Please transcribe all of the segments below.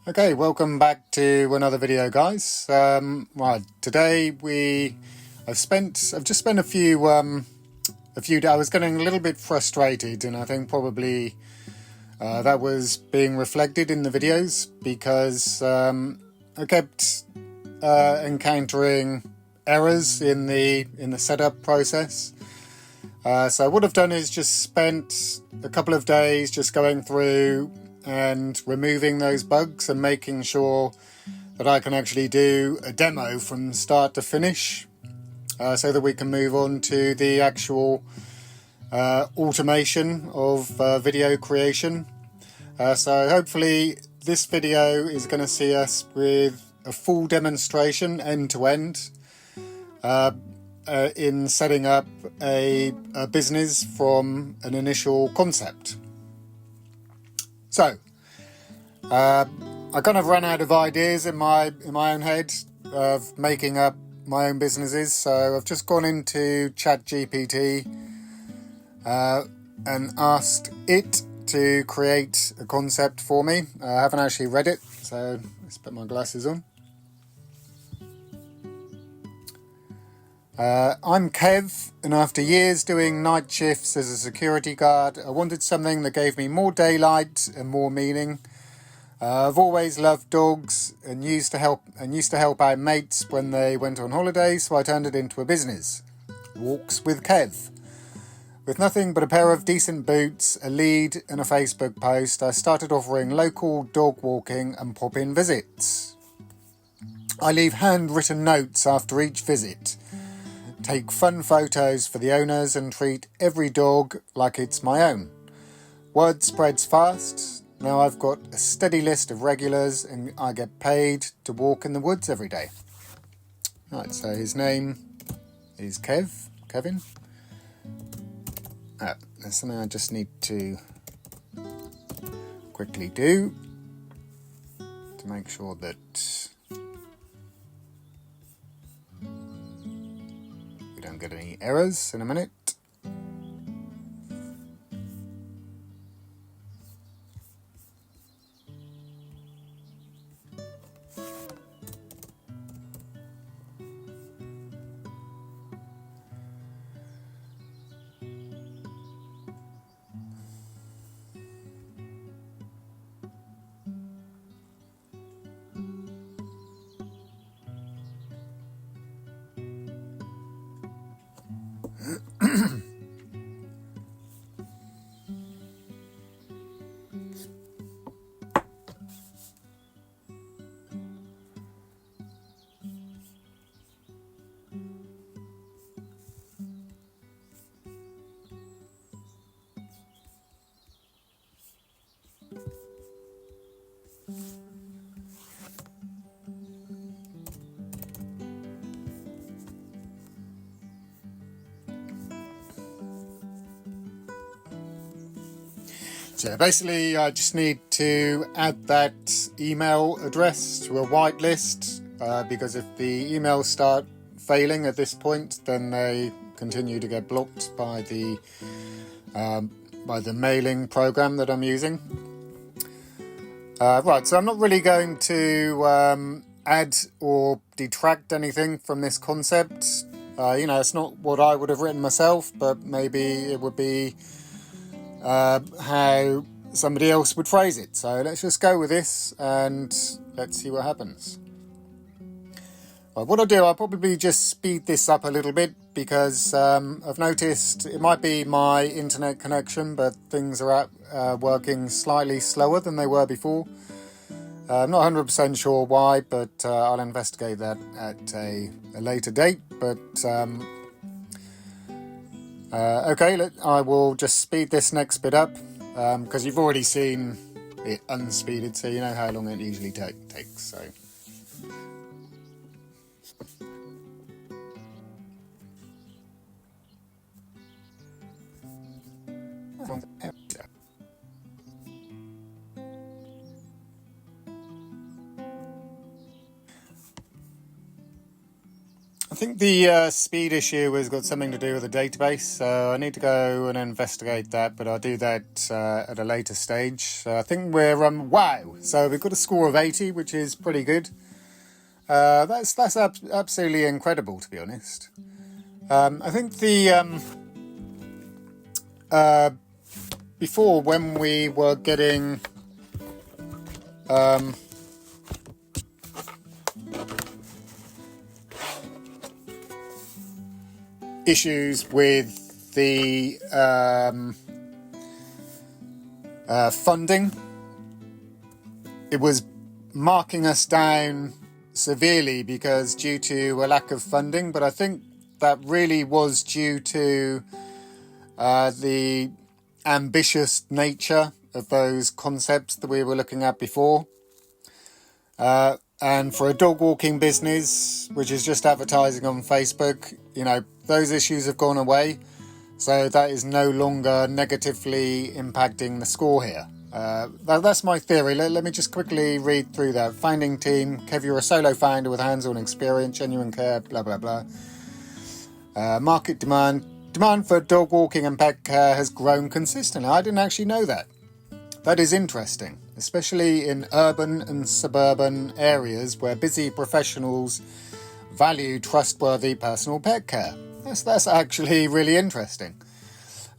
Okay, welcome back to another video, guys. Right, today I've just spent a few days. I was getting a little bit frustrated, and I think probably that was being reflected in the videos because I kept encountering errors in the setup process. So what I've done is just spent a couple of days just going through and removing those bugs and making sure that I can actually do a demo from start to finish, so that we can move on to the actual automation of video creation. So hopefully this video is going to see us with a full demonstration end to end in setting up a business from an initial concept. So, I kind of ran out of ideas in my own head of making up my own businesses, so I've just gone into ChatGPT and asked it to create a concept for me. I haven't actually read it, so let's put my glasses on. I'm Kev, and after years doing night shifts as a security guard, I wanted something that gave me more daylight and more meaning. I've always loved dogs and used to help out mates when they went on holiday, so I turned it into a business. Walks with Kev. With nothing but a pair of decent boots, a lead and a Facebook post, I started offering local dog walking and pop-in visits. I leave handwritten notes after each visit. Take fun photos for the owners and treat every dog like it's my own. Word spreads fast. Now I've got a steady list of regulars and I get paid to walk in the woods every day. Right, so his name is Kevin. There's something I just need to quickly do to make sure that we don't get any errors in a minute. So basically I just need to add that email address to a whitelist, because if the emails start failing at this point, then they continue to get blocked by the mailing program that I'm using. Right, so I'm not really going to add or detract anything from this concept. It's not what I would have written myself, but maybe it would be how somebody else would phrase it. So let's just go with this and let's see what happens. What I'll probably just speed this up a little bit because I've noticed it might be my internet connection, but things are working slightly slower than they were before. I'm not 100% sure why, but I'll investigate that at a later date. But okay, I will just speed this next bit up because you've already seen it unspeeded, so you know how long it usually takes. So. I think the speed issue has got something to do with the database, so I need to go and investigate that, but I'll do that at a later stage. So I think we're, wow, so we've got a score of 80, which is pretty good. That's absolutely incredible, to be honest. I think the, before when we were getting, issues with the funding, it was marking us down severely because due to a lack of funding, but I think that really was due to the ambitious nature of those concepts that we were looking at before. And for a dog walking business, which is just advertising on Facebook, you know, those issues have gone away. So that is no longer negatively impacting the score here. That's my theory. Let me just quickly read through that. Founding team, Kev, you're a solo founder with hands-on experience, genuine care, blah, blah, blah. Market demand. Demand for dog walking and pet care has grown consistently. I didn't actually know that. That is interesting, especially in urban and suburban areas where busy professionals value trustworthy personal pet care. That's actually really interesting.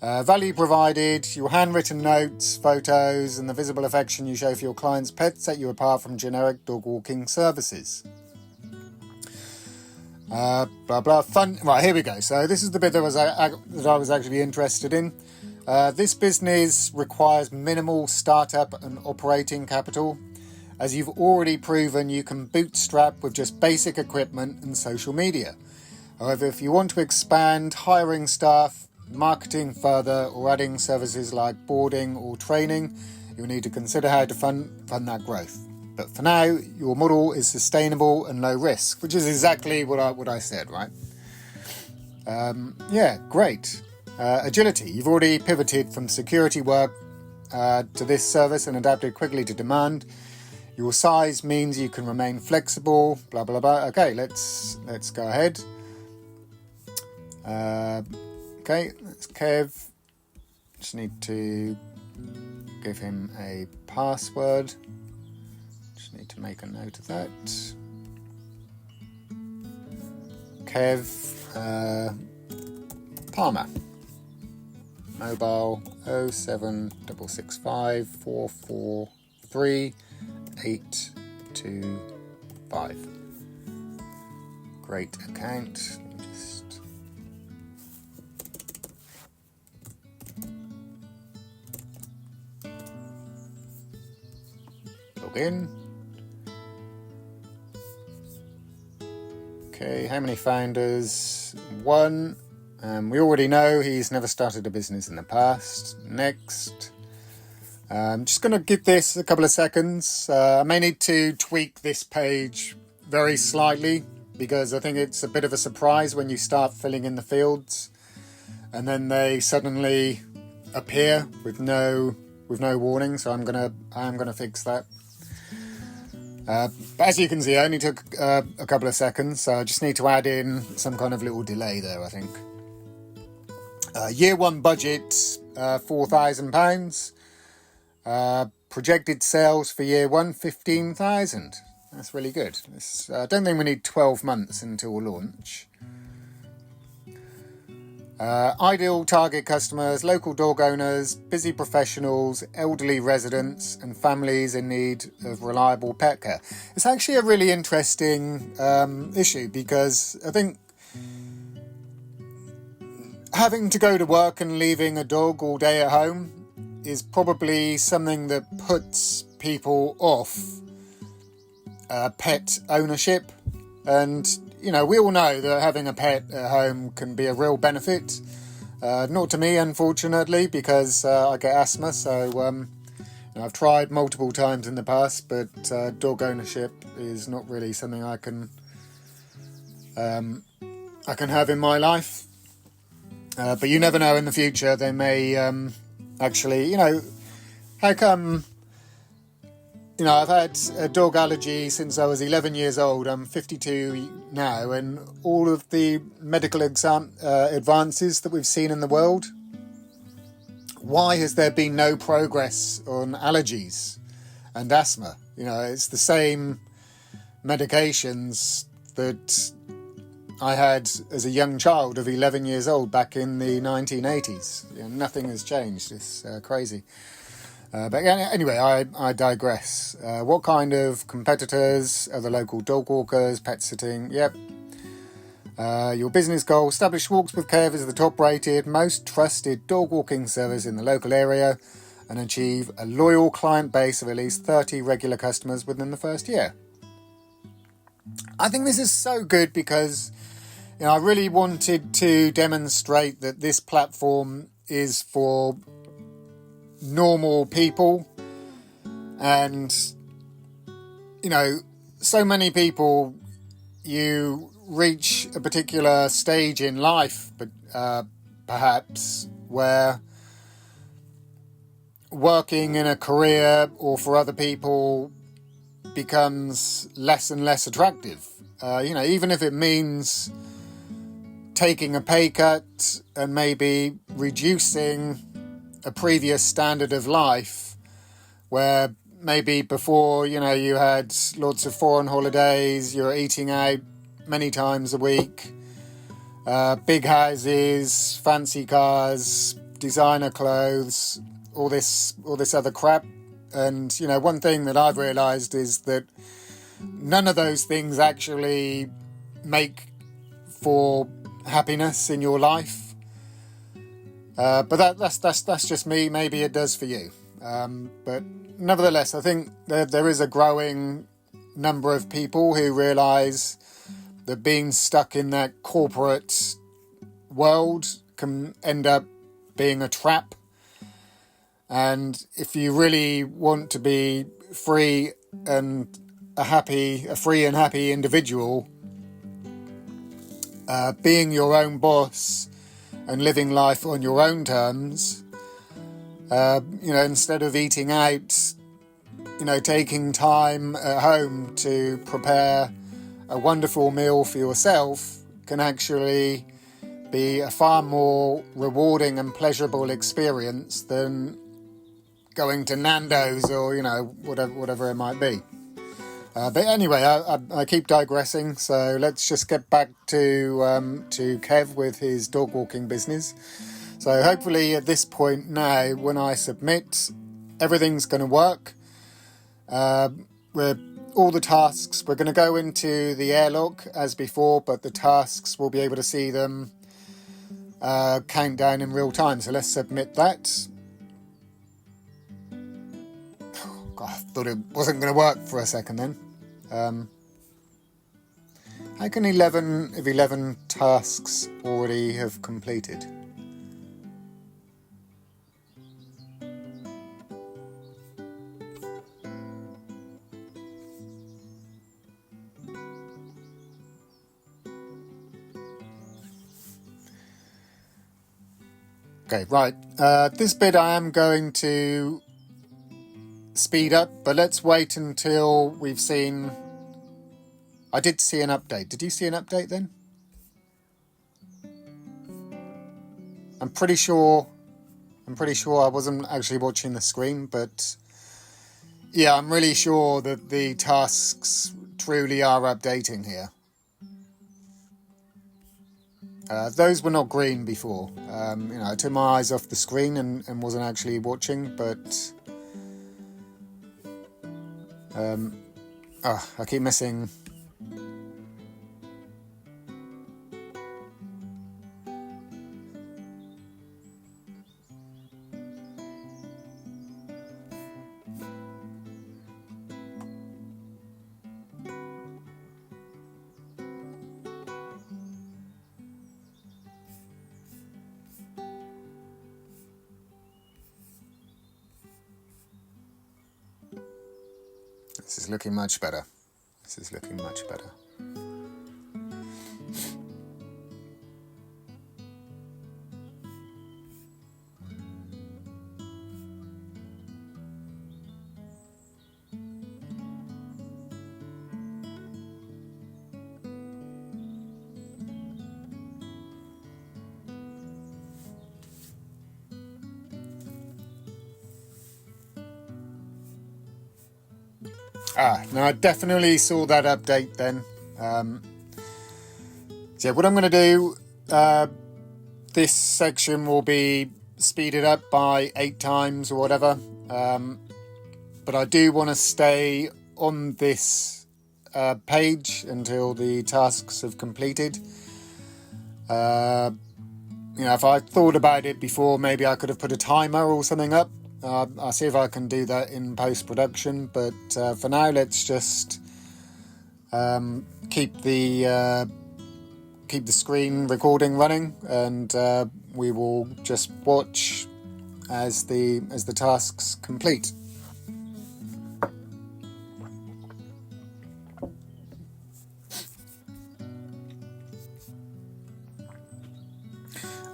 Value provided, your handwritten notes, photos, and the visible affection you show for your clients' pets set you apart from generic dog walking services. Blah blah. Fun. Right, here we go. So this is the bit that I was actually interested in. This business requires minimal startup and operating capital, as you've already proven you can bootstrap with just basic equipment and social media. However, if you want to expand hiring staff, marketing further, or adding services like boarding or training, you'll need to consider how to fund that growth. But for now, your model is sustainable and low risk, which is exactly what I said, right? Yeah, great. Agility. You've already pivoted from security work to this service and adapted quickly to demand. Your size means you can remain flexible, blah, blah, blah. Okay, let's go ahead. Okay, that's Kev. Just need to give him a password. Just need to make a note of that. Kev Palmer. Mobile 07665 443 825. Great account. Just log in. Okay, how many founders? One. We already know he's never started a business in the past. Next. I'm just going to give this a couple of seconds. I may need to tweak this page very slightly because I think it's a bit of a surprise when you start filling in the fields and then they suddenly appear with no warning. So I'm gonna fix that. But as you can see, I only took a couple of seconds, so I just need to add in some kind of little delay there, I think. Year one budget, £4,000. Projected sales for year one, 15,000. That's really good. I don't think we need 12 months until launch. Ideal target customers, local dog owners, busy professionals, elderly residents, and families in need of reliable pet care. It's actually a really interesting issue because I think having to go to work and leaving a dog all day at home is probably something that puts people off pet ownership. And, you know, we all know that having a pet at home can be a real benefit. Not to me, unfortunately, because I get asthma. So I've tried multiple times in the past, but dog ownership is not really something I can have in my life. But you never know, in the future they may actually, you know, how come I've had a dog allergy since I was 11 years old. I'm 52 now, and all of the medical advances that we've seen in the world, why has there been no progress on allergies and asthma? It's the same medications that I had as a young child of 11 years old back in the 1980s. Nothing has changed. It's crazy. But anyway, I digress. What kind of competitors are the local dog walkers, pet sitting? Yep. Your business goal: establish Walks with Kev as the top-rated, most trusted dog walking service in the local area and achieve a loyal client base of at least 30 regular customers within the first year. I think this is so good because I really wanted to demonstrate that this platform is for normal people, and so many people, you reach a particular stage in life, but perhaps where working in a career or for other people becomes less and less attractive. Even if it means taking a pay cut and maybe reducing a previous standard of life, where maybe before, you had lots of foreign holidays, you're eating out many times a week, big houses, fancy cars, designer clothes, all this other crap. And, one thing that I've realised is that none of those things actually make for happiness in your life. But that's just me. Maybe it does for you. But nevertheless, I think there is a growing number of people who realise that being stuck in that corporate world can end up being a trap. And if you really want to be free and a free and happy individual, being your own boss and living life on your own terms, instead of eating out, taking time at home to prepare a wonderful meal for yourself can actually be a far more rewarding and pleasurable experience than going to Nando's or, whatever it might be. But anyway, I keep digressing, so let's just get back to Kev with his dog walking business. So hopefully at this point now, when I submit, everything's going to work. All the tasks, we're going to go into the airlock as before, but the tasks, we'll be able to see them count down in real time. So let's submit that. God, I thought it wasn't going to work for a second then. How can 11 tasks already have completed? Okay, right. This bit I am going to speed up, but let's wait until we've seen... I did see an update. Did you see an update then? I'm pretty sure I wasn't actually watching the screen, but yeah, I'm really sure that the tasks truly are updating here. Those were not green before. I took my eyes off the screen and wasn't actually watching, but I keep missing. This is looking much better. No, I definitely saw that update then. So yeah, what I'm going to do, this section will be speeded up by 8 times or whatever. But I do want to stay on this page until the tasks have completed. If I thought about it before, maybe I could have put a timer or something up. I'll see if I can do that in post-production, but for now let's just keep the screen recording running, and we will just watch as the tasks complete.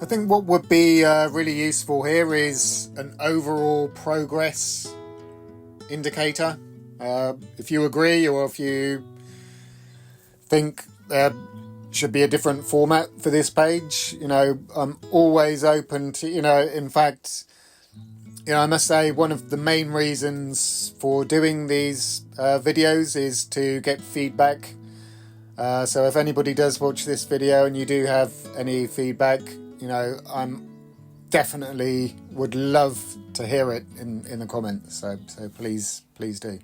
I think what would be really useful here is an overall progress indicator. If you agree, or if you think there should be a different format for this page, I'm always open to, in fact, I must say one of the main reasons for doing these videos is to get feedback. So if anybody does watch this video and you do have any feedback, I'm definitely would love to hear it in the comments. So please do.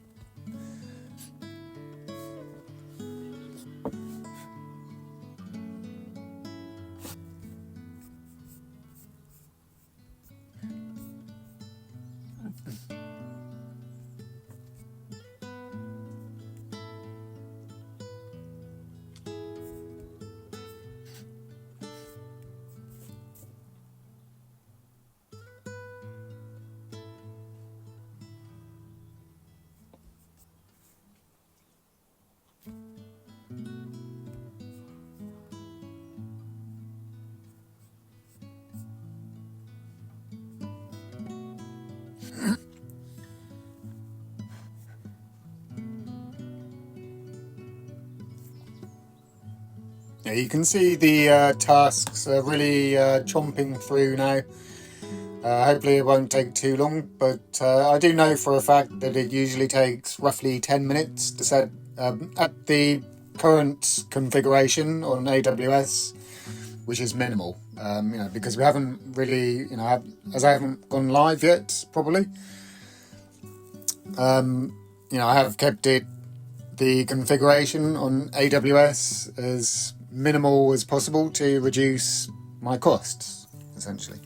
Yeah, you can see the tasks are really chomping through now. Hopefully it won't take too long, but I do know for a fact that it usually takes roughly 10 minutes to set at the current configuration on AWS, which is minimal, because we haven't really, as I haven't gone live yet, probably. I have kept the configuration on AWS as minimal as possible to reduce my costs, essentially.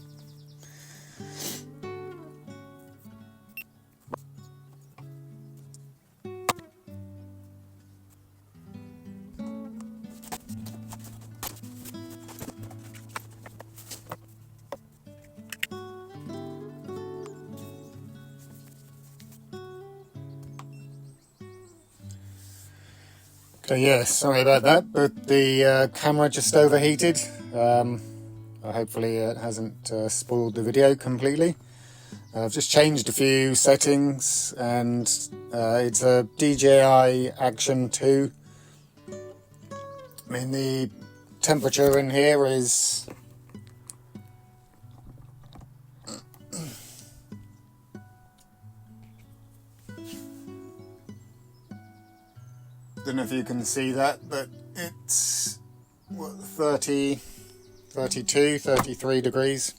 Okay, yeah, sorry about that, but the camera just overheated. Hopefully it hasn't spoiled the video completely. I've just changed a few settings, and it's a DJI Action 2. I mean, the temperature in here is don't know if you can see that, but it's 30, 32, 33 degrees.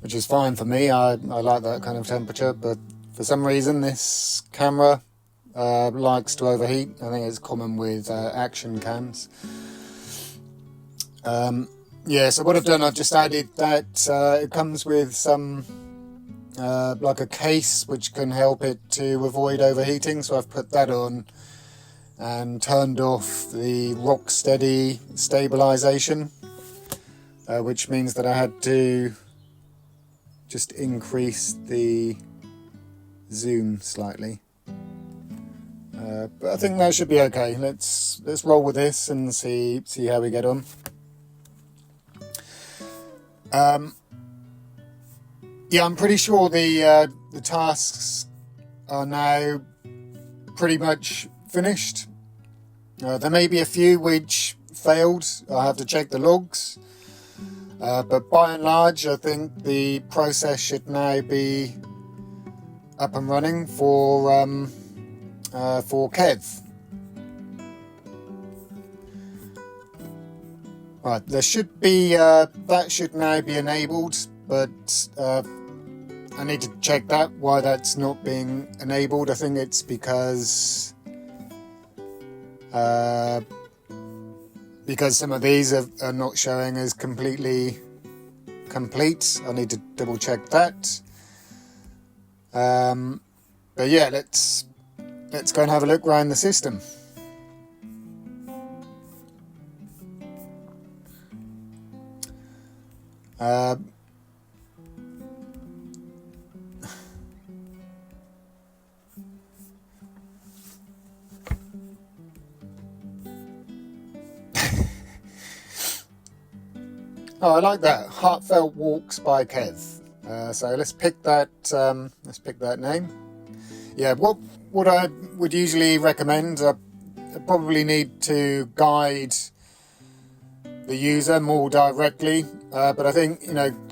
Which is fine for me. I like that kind of temperature, but for some reason this camera likes to overheat. I think it's common with action cams. So what I've done, I've just added that it comes with some like a case which can help it to avoid overheating, so I've put that on and turned off the rock steady stabilization, which means that I had to just increase the zoom slightly, but I think that should be okay. Let's roll with this and see how we get on. Yeah, I'm pretty sure the tasks are now pretty much finished. There may be a few which failed. I have to check the logs. But by and large, I think the process should now be up and running for Kev. Right, there should be that should now be enabled, but I need to check that, why that's not being enabled. I think it's because some of these are not showing as completely complete. I need to double check that. But yeah, let's go and have a look around the system. Oh, I like that. Heartfelt Walks by Kev. So let's pick that. Let's pick that name. Yeah. What I would usually recommend, I probably need to guide the user more directly. But I think,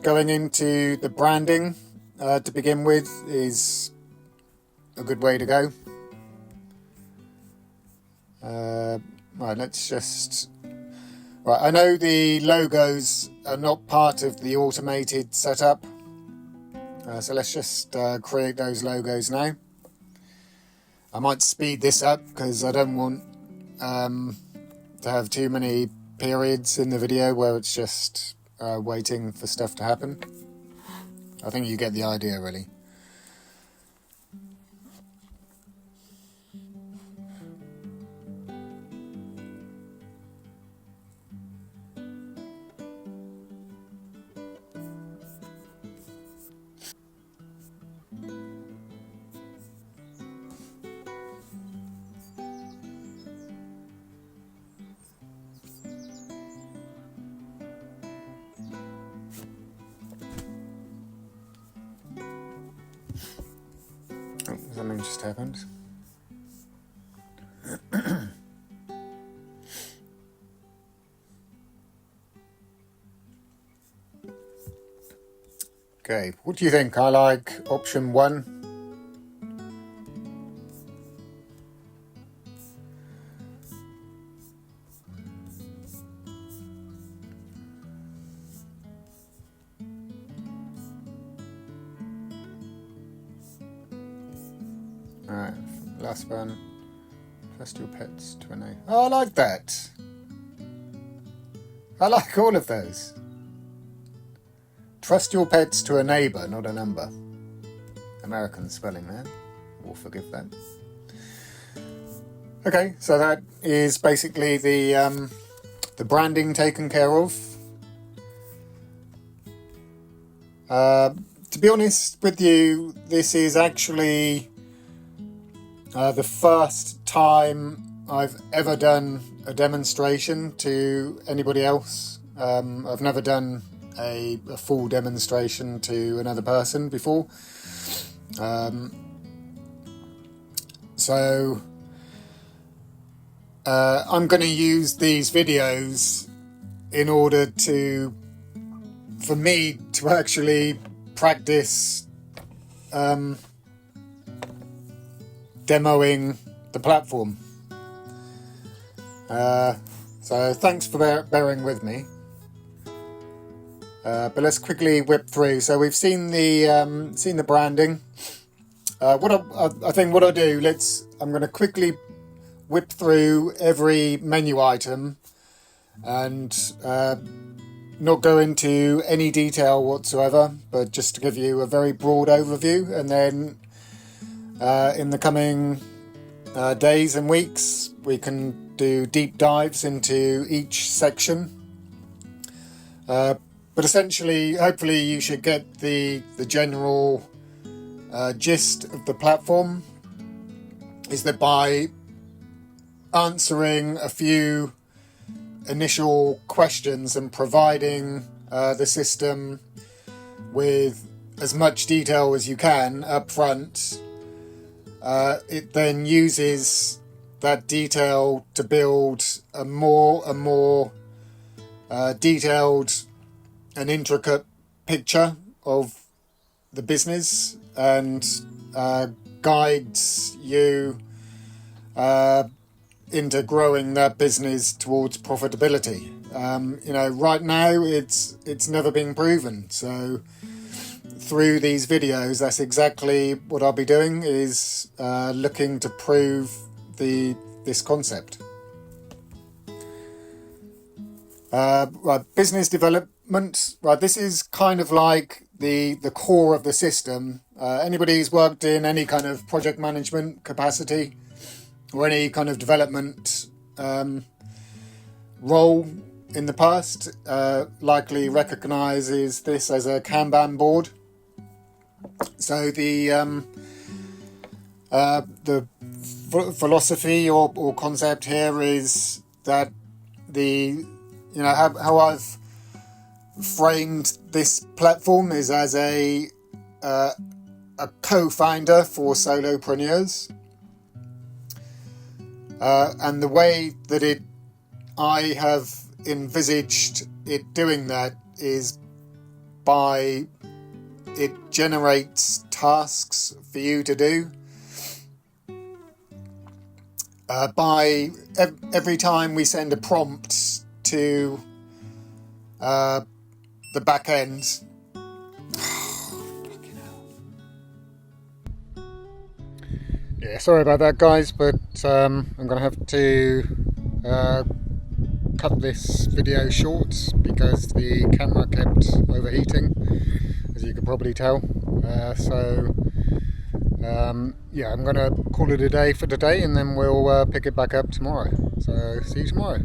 going into the branding to begin with is a good way to go. Right. Let's just. Right, I know the logos are not part of the automated setup, so let's just create those logos now. I might speed this up because I don't want to have too many periods in the video where it's just waiting for stuff to happen. I think you get the idea, really. Something just happened. Okay, what do you think? I like option 1. Alright, last one. Trust your pets to an A. Oh, I like that. I like all of those. Trust your pets to a neighbour, not a number. American spelling there. We'll forgive that. Okay, so that is basically the branding taken care of. To be honest with you, this is actually the first time I've ever done a demonstration to anybody else. I've never done a full demonstration to another person before. So I'm going to use these videos in order for me to actually practice demoing the platform. So thanks for bearing with me. But let's quickly whip through. So we've seen the branding. I think what I'll do, I'm going to quickly whip through every menu item and not go into any detail whatsoever, but just to give you a very broad overview, and then in the coming days and weeks we can do deep dives into each section. But essentially, hopefully you should get the general gist of the platform, is that by answering a few initial questions and providing the system with as much detail as you can up front, it then uses that detail to build a more and more detailed an intricate picture of the business and guides you into growing that business towards profitability. Right now it's never been proven. So through these videos, that's exactly what I'll be doing, is looking to prove this concept. Right, business development. Right, this is kind of like the core of the system. Anybody who's worked in any kind of project management capacity or any kind of development role in the past likely recognises this as a Kanban board. So the philosophy or concept here is that how I've framed this platform is as a co-founder for solopreneurs, and the way that I have envisaged it doing that is by it generates tasks for you to do. By every time we send a prompt to the back end. Yeah, sorry about that, guys, but I'm going to have to cut this video short because the camera kept overheating, as you can probably tell. Yeah, I'm going to call it a day for today, and then we'll pick it back up tomorrow. So see you tomorrow.